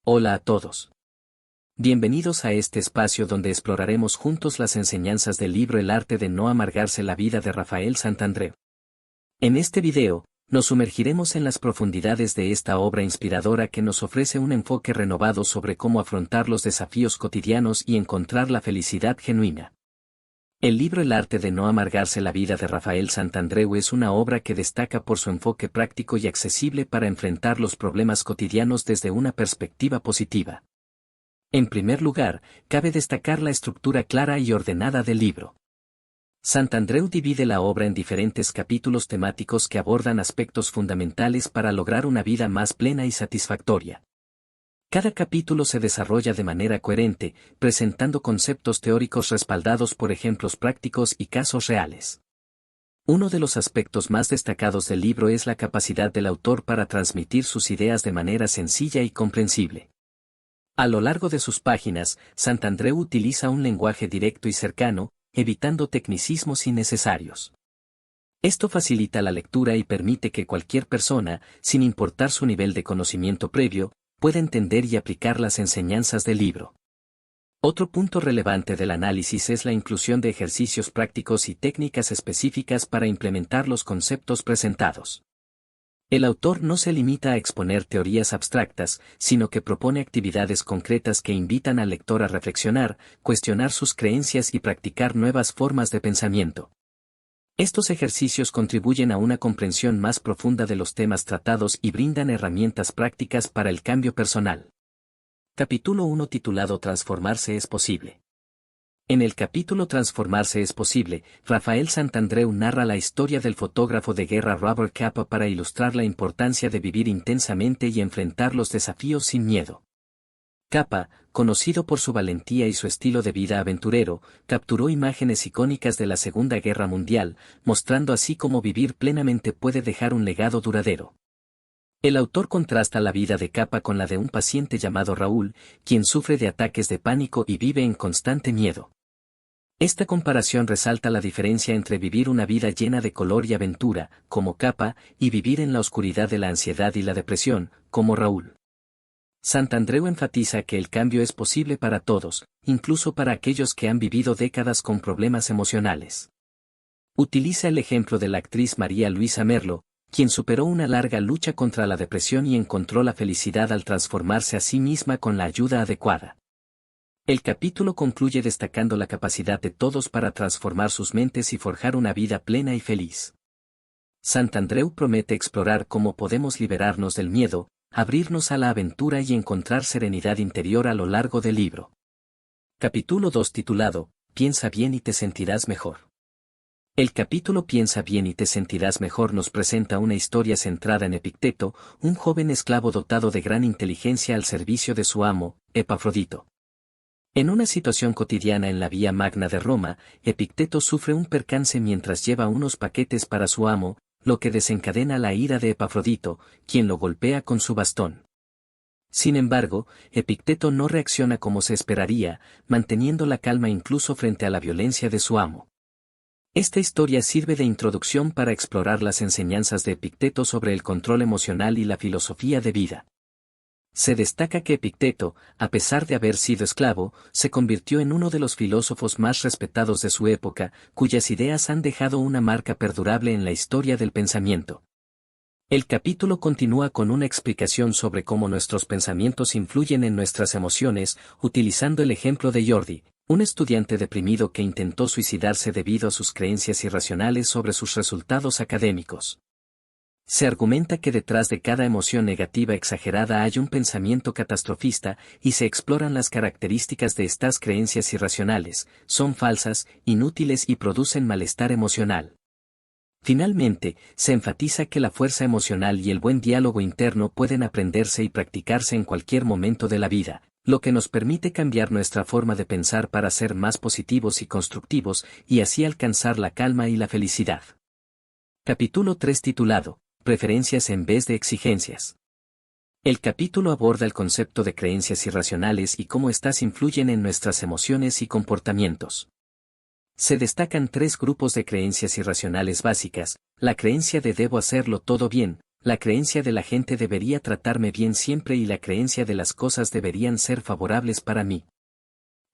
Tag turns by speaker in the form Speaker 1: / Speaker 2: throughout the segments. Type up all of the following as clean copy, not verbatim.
Speaker 1: Hola a todos. Bienvenidos a este espacio donde exploraremos juntos las enseñanzas del libro El arte de no amargarse la vida de Rafael Santandreu. En este video, nos sumergiremos en las profundidades de esta obra inspiradora que nos ofrece un enfoque renovado sobre cómo afrontar los desafíos cotidianos y encontrar la felicidad genuina. El libro El arte de no amargarse la vida de Rafael Santandreu es una obra que destaca por su enfoque práctico y accesible para enfrentar los problemas cotidianos desde una perspectiva positiva. En primer lugar, cabe destacar la estructura clara y ordenada del libro. Santandreu divide la obra en diferentes capítulos temáticos que abordan aspectos fundamentales para lograr una vida más plena y satisfactoria. Cada capítulo se desarrolla de manera coherente, presentando conceptos teóricos respaldados por ejemplos prácticos y casos reales. Uno de los aspectos más destacados del libro es la capacidad del autor para transmitir sus ideas de manera sencilla y comprensible. A lo largo de sus páginas, Santandreu utiliza un lenguaje directo y cercano, evitando tecnicismos innecesarios. Esto facilita la lectura y permite que cualquier persona, sin importar su nivel de conocimiento previo, pueda entender y aplicar las enseñanzas del libro. Otro punto relevante del análisis es la inclusión de ejercicios prácticos y técnicas específicas para implementar los conceptos presentados. El autor no se limita a exponer teorías abstractas, sino que propone actividades concretas que invitan al lector a reflexionar, cuestionar sus creencias y practicar nuevas formas de pensamiento. Estos ejercicios contribuyen a una comprensión más profunda de los temas tratados y brindan herramientas prácticas para el cambio personal. Capítulo 1 titulado Transformarse es posible. En el capítulo Transformarse es posible, Rafael Santandreu narra la historia del fotógrafo de guerra Robert Capa para ilustrar la importancia de vivir intensamente y enfrentar los desafíos sin miedo. Capa, conocido por su valentía y su estilo de vida aventurero, capturó imágenes icónicas de la Segunda Guerra Mundial, mostrando así cómo vivir plenamente puede dejar un legado duradero. El autor contrasta la vida de Capa con la de un paciente llamado Raúl, quien sufre de ataques de pánico y vive en constante miedo. Esta comparación resalta la diferencia entre vivir una vida llena de color y aventura, como Capa, y vivir en la oscuridad de la ansiedad y la depresión, como Raúl. Santandreu enfatiza que el cambio es posible para todos, incluso para aquellos que han vivido décadas con problemas emocionales. Utiliza el ejemplo de la actriz María Luisa Merlo, quien superó una larga lucha contra la depresión y encontró la felicidad al transformarse a sí misma con la ayuda adecuada. El capítulo concluye destacando la capacidad de todos para transformar sus mentes y forjar una vida plena y feliz. Santandreu promete explorar cómo podemos liberarnos del miedo, abrirnos a la aventura y encontrar serenidad interior a lo largo del libro. Capítulo 2 titulado, Piensa bien y te sentirás mejor. El capítulo Piensa bien y te sentirás mejor nos presenta una historia centrada en Epicteto, un joven esclavo dotado de gran inteligencia al servicio de su amo, Epafrodito. En una situación cotidiana en la Vía Magna de Roma, Epicteto sufre un percance mientras lleva unos paquetes para su amo, lo que desencadena la ira de Epafrodito, quien lo golpea con su bastón. Sin embargo, Epicteto no reacciona como se esperaría, manteniendo la calma incluso frente a la violencia de su amo. Esta historia sirve de introducción para explorar las enseñanzas de Epicteto sobre el control emocional y la filosofía de vida. Se destaca que Epicteto, a pesar de haber sido esclavo, se convirtió en uno de los filósofos más respetados de su época, cuyas ideas han dejado una marca perdurable en la historia del pensamiento. El capítulo continúa con una explicación sobre cómo nuestros pensamientos influyen en nuestras emociones, utilizando el ejemplo de Jordi, un estudiante deprimido que intentó suicidarse debido a sus creencias irracionales sobre sus resultados académicos. Se argumenta que detrás de cada emoción negativa exagerada hay un pensamiento catastrofista y se exploran las características de estas creencias irracionales, son falsas, inútiles y producen malestar emocional. Finalmente, se enfatiza que la fuerza emocional y el buen diálogo interno pueden aprenderse y practicarse en cualquier momento de la vida, lo que nos permite cambiar nuestra forma de pensar para ser más positivos y constructivos y así alcanzar la calma y la felicidad. Capítulo 3 titulado, Preferencias en vez de exigencias. El capítulo aborda el concepto de creencias irracionales y cómo éstas influyen en nuestras emociones y comportamientos. Se destacan tres grupos de creencias irracionales básicas: la creencia de debo hacerlo todo bien, La creencia de la gente debería tratarme bien siempre y la creencia de las cosas deberían ser favorables para mí.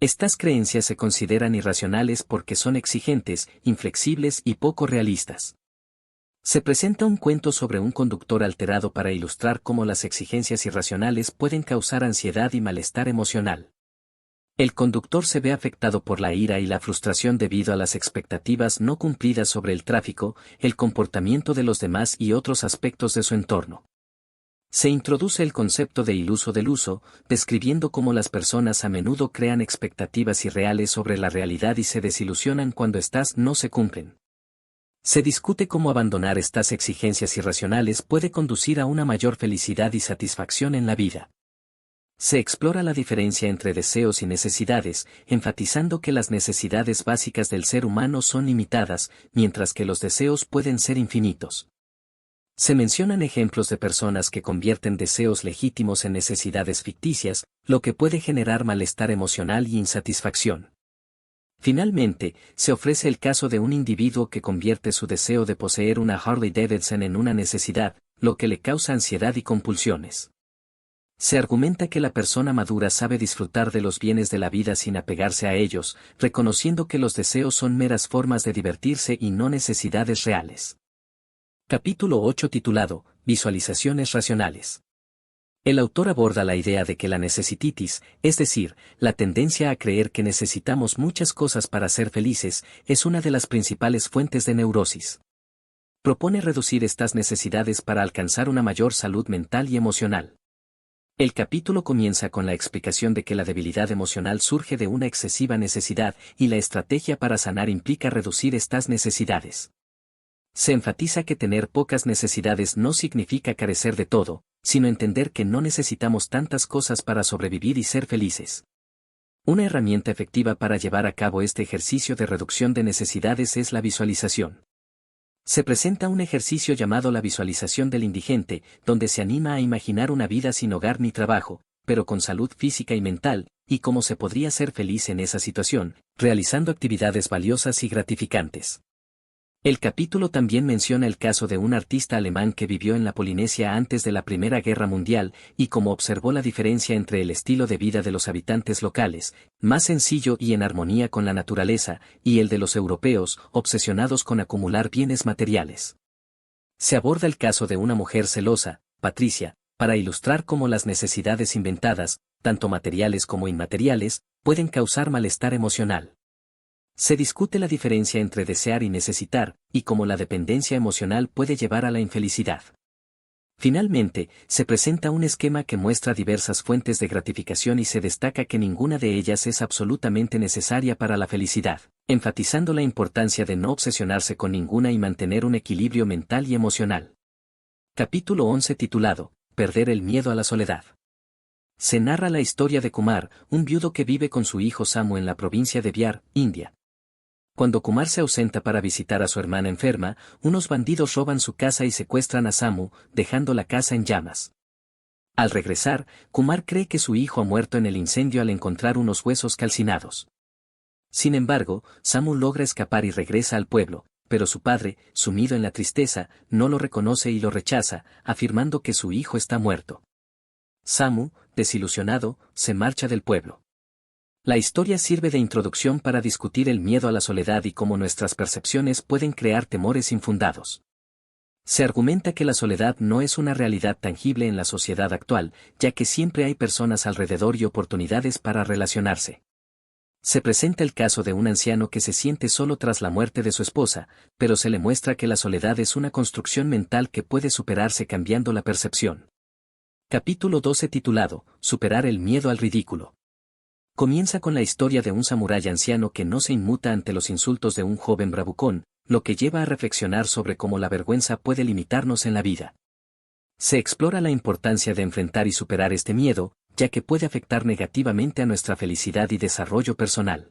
Speaker 1: Estas creencias se consideran irracionales porque son exigentes, inflexibles y poco realistas. Se presenta un cuento sobre un conductor alterado para ilustrar cómo las exigencias irracionales pueden causar ansiedad y malestar emocional. El conductor se ve afectado por la ira y la frustración debido a las expectativas no cumplidas sobre el tráfico, el comportamiento de los demás y otros aspectos de su entorno. Se introduce el concepto de iluso del uso, describiendo cómo las personas a menudo crean expectativas irreales sobre la realidad y se desilusionan cuando éstas no se cumplen. Se discute cómo abandonar estas exigencias irracionales puede conducir a una mayor felicidad y satisfacción en la vida. Se explora la diferencia entre deseos y necesidades, enfatizando que las necesidades básicas del ser humano son limitadas, mientras que los deseos pueden ser infinitos. Se mencionan ejemplos de personas que convierten deseos legítimos en necesidades ficticias, lo que puede generar malestar emocional y insatisfacción. Finalmente, se ofrece el caso de un individuo que convierte su deseo de poseer una Harley Davidson en una necesidad, lo que le causa ansiedad y compulsiones. Se argumenta que la persona madura sabe disfrutar de los bienes de la vida sin apegarse a ellos, reconociendo que los deseos son meras formas de divertirse y no necesidades reales. Capítulo 8 titulado, Visualizaciones racionales. El autor aborda la idea de que la necesititis, es decir, la tendencia a creer que necesitamos muchas cosas para ser felices, es una de las principales fuentes de neurosis. Propone reducir estas necesidades para alcanzar una mayor salud mental y emocional. El capítulo comienza con la explicación de que la debilidad emocional surge de una excesiva necesidad y la estrategia para sanar implica reducir estas necesidades. Se enfatiza que tener pocas necesidades no significa carecer de todo, sino entender que no necesitamos tantas cosas para sobrevivir y ser felices. Una herramienta efectiva para llevar a cabo este ejercicio de reducción de necesidades es la visualización. Se presenta un ejercicio llamado la visualización del indigente, donde se anima a imaginar una vida sin hogar ni trabajo, pero con salud física y mental, y cómo se podría ser feliz en esa situación, realizando actividades valiosas y gratificantes. El capítulo también menciona el caso de un artista alemán que vivió en la Polinesia antes de la Primera Guerra Mundial y cómo observó la diferencia entre el estilo de vida de los habitantes locales, más sencillo y en armonía con la naturaleza, y el de los europeos, obsesionados con acumular bienes materiales. Se aborda el caso de una mujer celosa, Patricia, para ilustrar cómo las necesidades inventadas, tanto materiales como inmateriales, pueden causar malestar emocional. Se discute la diferencia entre desear y necesitar, y cómo la dependencia emocional puede llevar a la infelicidad. Finalmente, se presenta un esquema que muestra diversas fuentes de gratificación y se destaca que ninguna de ellas es absolutamente necesaria para la felicidad, enfatizando la importancia de no obsesionarse con ninguna y mantener un equilibrio mental y emocional. Capítulo 11 titulado, Perder el miedo a la soledad. Se narra la historia de Kumar, un viudo que vive con su hijo Samu en la provincia de Bihar, India. Cuando Kumar se ausenta para visitar a su hermana enferma, unos bandidos roban su casa y secuestran a Samu, dejando la casa en llamas. Al regresar, Kumar cree que su hijo ha muerto en el incendio al encontrar unos huesos calcinados. Sin embargo, Samu logra escapar y regresa al pueblo, pero su padre, sumido en la tristeza, no lo reconoce y lo rechaza, afirmando que su hijo está muerto. Samu, desilusionado, se marcha del pueblo. La historia sirve de introducción para discutir el miedo a la soledad y cómo nuestras percepciones pueden crear temores infundados. Se argumenta que la soledad no es una realidad tangible en la sociedad actual, ya que siempre hay personas alrededor y oportunidades para relacionarse. Se presenta el caso de un anciano que se siente solo tras la muerte de su esposa, pero se le muestra que la soledad es una construcción mental que puede superarse cambiando la percepción. Capítulo 12 titulado, Superar el miedo al ridículo. Comienza con la historia de un samurái anciano que no se inmuta ante los insultos de un joven bravucón, lo que lleva a reflexionar sobre cómo la vergüenza puede limitarnos en la vida. Se explora la importancia de enfrentar y superar este miedo, ya que puede afectar negativamente a nuestra felicidad y desarrollo personal.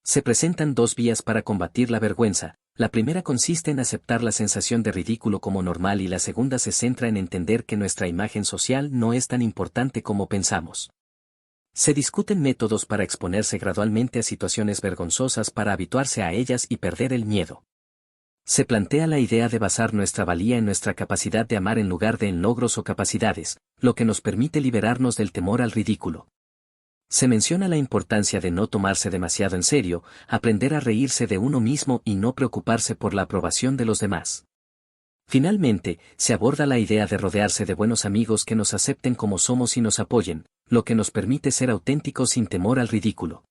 Speaker 1: Se presentan dos vías para combatir la vergüenza. La primera consiste en aceptar la sensación de ridículo como normal y la segunda se centra en entender que nuestra imagen social no es tan importante como pensamos. Se discuten métodos para exponerse gradualmente a situaciones vergonzosas para habituarse a ellas y perder el miedo. Se plantea la idea de basar nuestra valía en nuestra capacidad de amar en lugar de en logros o capacidades, lo que nos permite liberarnos del temor al ridículo. Se menciona la importancia de no tomarse demasiado en serio, aprender a reírse de uno mismo y no preocuparse por la aprobación de los demás. Finalmente, se aborda la idea de rodearse de buenos amigos que nos acepten como somos y nos apoyen, lo que nos permite ser auténticos sin temor al ridículo.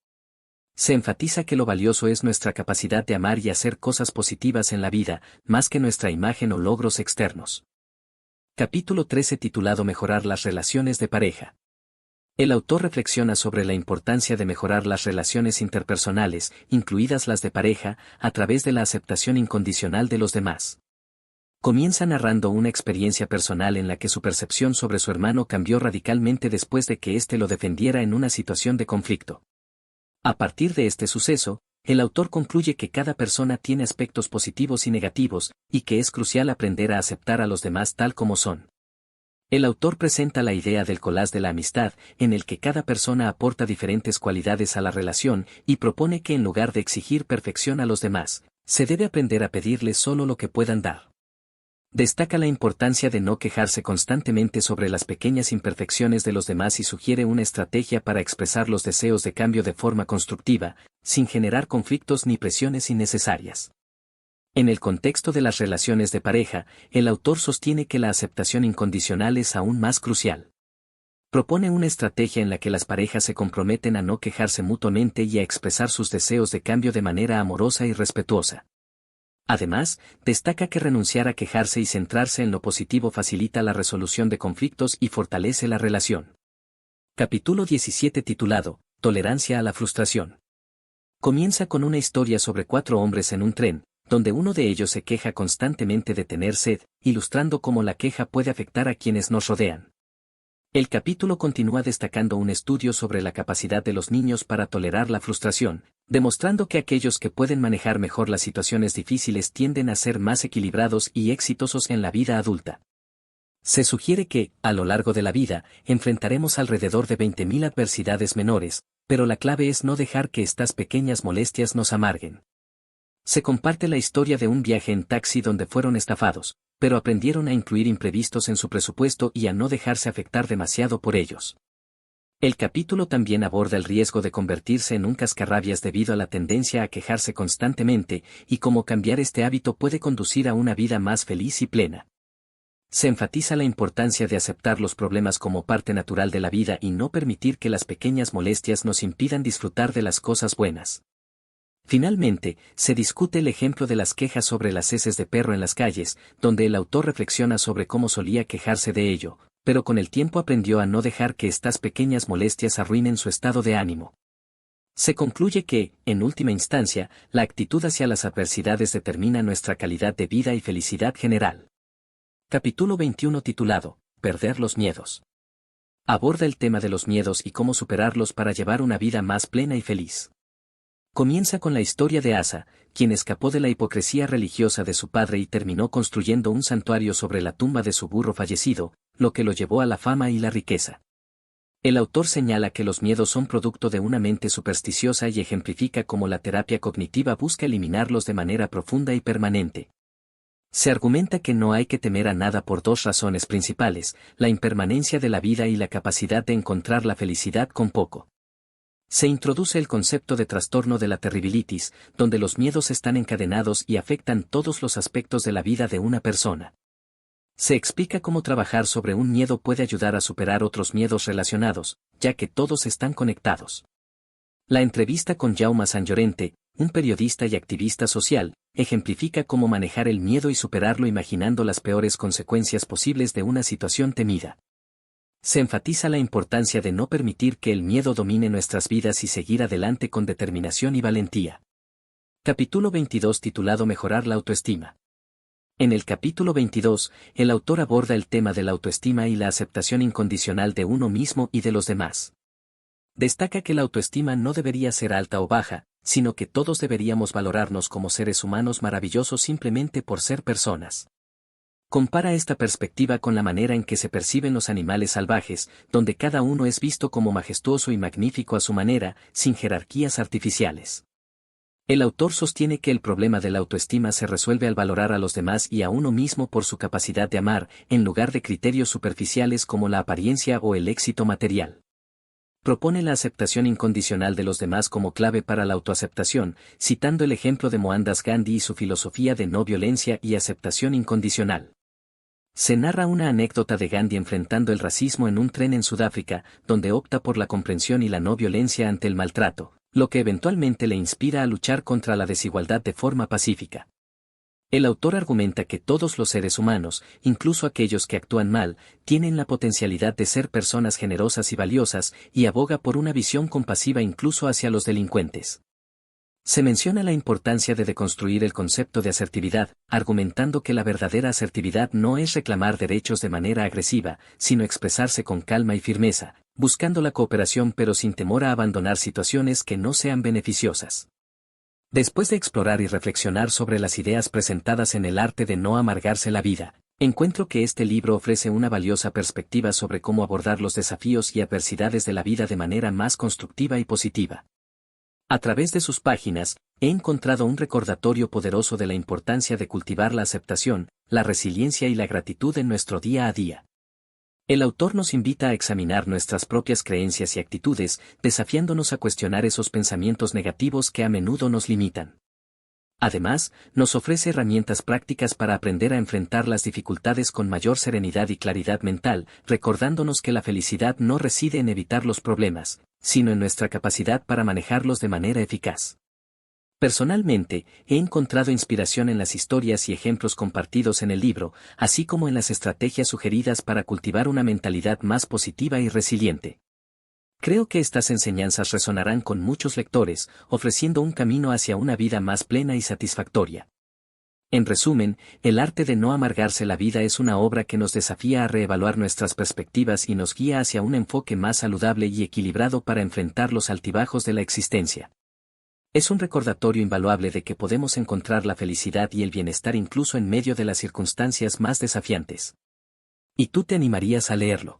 Speaker 1: Se enfatiza que lo valioso es nuestra capacidad de amar y hacer cosas positivas en la vida, más que nuestra imagen o logros externos. Capítulo 13 titulado Mejorar las relaciones de pareja. El autor reflexiona sobre la importancia de mejorar las relaciones interpersonales, incluidas las de pareja, a través de la aceptación incondicional de los demás. Comienza narrando una experiencia personal en la que su percepción sobre su hermano cambió radicalmente después de que éste lo defendiera en una situación de conflicto. A partir de este suceso, el autor concluye que cada persona tiene aspectos positivos y negativos, y que es crucial aprender a aceptar a los demás tal como son. El autor presenta la idea del collage de la amistad, en el que cada persona aporta diferentes cualidades a la relación, y propone que en lugar de exigir perfección a los demás, se debe aprender a pedirles solo lo que puedan dar. Destaca la importancia de no quejarse constantemente sobre las pequeñas imperfecciones de los demás y sugiere una estrategia para expresar los deseos de cambio de forma constructiva, sin generar conflictos ni presiones innecesarias. En el contexto de las relaciones de pareja, el autor sostiene que la aceptación incondicional es aún más crucial. Propone una estrategia en la que las parejas se comprometen a no quejarse mutuamente y a expresar sus deseos de cambio de manera amorosa y respetuosa. Además, destaca que renunciar a quejarse y centrarse en lo positivo facilita la resolución de conflictos y fortalece la relación. Capítulo 17 titulado Tolerancia a la frustración. Comienza con una historia sobre 4 hombres en un tren, donde uno de ellos se queja constantemente de tener sed, ilustrando cómo la queja puede afectar a quienes nos rodean. El capítulo continúa destacando un estudio sobre la capacidad de los niños para tolerar la frustración, demostrando que aquellos que pueden manejar mejor las situaciones difíciles tienden a ser más equilibrados y exitosos en la vida adulta. Se sugiere que, a lo largo de la vida, enfrentaremos alrededor de 20.000 adversidades menores, pero la clave es no dejar que estas pequeñas molestias nos amarguen. Se comparte la historia de un viaje en taxi donde fueron estafados, pero aprendieron a incluir imprevistos en su presupuesto y a no dejarse afectar demasiado por ellos. El capítulo también aborda el riesgo de convertirse en un cascarrabias debido a la tendencia a quejarse constantemente y cómo cambiar este hábito puede conducir a una vida más feliz y plena. Se enfatiza la importancia de aceptar los problemas como parte natural de la vida y no permitir que las pequeñas molestias nos impidan disfrutar de las cosas buenas. Finalmente, se discute el ejemplo de las quejas sobre las heces de perro en las calles, donde el autor reflexiona sobre cómo solía quejarse de ello, pero con el tiempo aprendió a no dejar que estas pequeñas molestias arruinen su estado de ánimo. Se concluye que, en última instancia, la actitud hacia las adversidades determina nuestra calidad de vida y felicidad general. Capítulo 21 titulado, Perder los miedos. Aborda el tema de los miedos y cómo superarlos para llevar una vida más plena y feliz. Comienza con la historia de Asa, quien escapó de la hipocresía religiosa de su padre y terminó construyendo un santuario sobre la tumba de su burro fallecido, lo que lo llevó a la fama y la riqueza. El autor señala que los miedos son producto de una mente supersticiosa y ejemplifica cómo la terapia cognitiva busca eliminarlos de manera profunda y permanente. Se argumenta que no hay que temer a nada por 2 razones principales, la impermanencia de la vida y la capacidad de encontrar la felicidad con poco. Se introduce el concepto de trastorno de la terribilitis, donde los miedos están encadenados y afectan todos los aspectos de la vida de una persona. Se explica cómo trabajar sobre un miedo puede ayudar a superar otros miedos relacionados, ya que todos están conectados. La entrevista con Jaume San Llorente, un periodista y activista social, ejemplifica cómo manejar el miedo y superarlo imaginando las peores consecuencias posibles de una situación temida. Se enfatiza la importancia de no permitir que el miedo domine nuestras vidas y seguir adelante con determinación y valentía. Capítulo 22 titulado Mejorar la autoestima. En el capítulo 22, el autor aborda el tema de la autoestima y la aceptación incondicional de uno mismo y de los demás. Destaca que la autoestima no debería ser alta o baja, sino que todos deberíamos valorarnos como seres humanos maravillosos simplemente por ser personas. Compara esta perspectiva con la manera en que se perciben los animales salvajes, donde cada uno es visto como majestuoso y magnífico a su manera, sin jerarquías artificiales. El autor sostiene que el problema de la autoestima se resuelve al valorar a los demás y a uno mismo por su capacidad de amar, en lugar de criterios superficiales como la apariencia o el éxito material. Propone la aceptación incondicional de los demás como clave para la autoaceptación, citando el ejemplo de Mohandas Gandhi y su filosofía de no violencia y aceptación incondicional. Se narra una anécdota de Gandhi enfrentando el racismo en un tren en Sudáfrica, donde opta por la comprensión y la no violencia ante el maltrato, lo que eventualmente le inspira a luchar contra la desigualdad de forma pacífica. El autor argumenta que todos los seres humanos, incluso aquellos que actúan mal, tienen la potencialidad de ser personas generosas y valiosas, y aboga por una visión compasiva incluso hacia los delincuentes. Se menciona la importancia de deconstruir el concepto de asertividad, argumentando que la verdadera asertividad no es reclamar derechos de manera agresiva, sino expresarse con calma y firmeza, buscando la cooperación pero sin temor a abandonar situaciones que no sean beneficiosas. Después de explorar y reflexionar sobre las ideas presentadas en El arte de no amargarse la vida, encuentro que este libro ofrece una valiosa perspectiva sobre cómo abordar los desafíos y adversidades de la vida de manera más constructiva y positiva. A través de sus páginas, he encontrado un recordatorio poderoso de la importancia de cultivar la aceptación, la resiliencia y la gratitud en nuestro día a día. El autor nos invita a examinar nuestras propias creencias y actitudes, desafiándonos a cuestionar esos pensamientos negativos que a menudo nos limitan. Además, nos ofrece herramientas prácticas para aprender a enfrentar las dificultades con mayor serenidad y claridad mental, recordándonos que la felicidad no reside en evitar los problemas, sino en nuestra capacidad para manejarlos de manera eficaz. Personalmente, he encontrado inspiración en las historias y ejemplos compartidos en el libro, así como en las estrategias sugeridas para cultivar una mentalidad más positiva y resiliente. Creo que estas enseñanzas resonarán con muchos lectores, ofreciendo un camino hacia una vida más plena y satisfactoria. En resumen, El arte de no amargarse la vida es una obra que nos desafía a reevaluar nuestras perspectivas y nos guía hacia un enfoque más saludable y equilibrado para enfrentar los altibajos de la existencia. Es un recordatorio invaluable de que podemos encontrar la felicidad y el bienestar incluso en medio de las circunstancias más desafiantes. ¿Y tú te animarías a leerlo?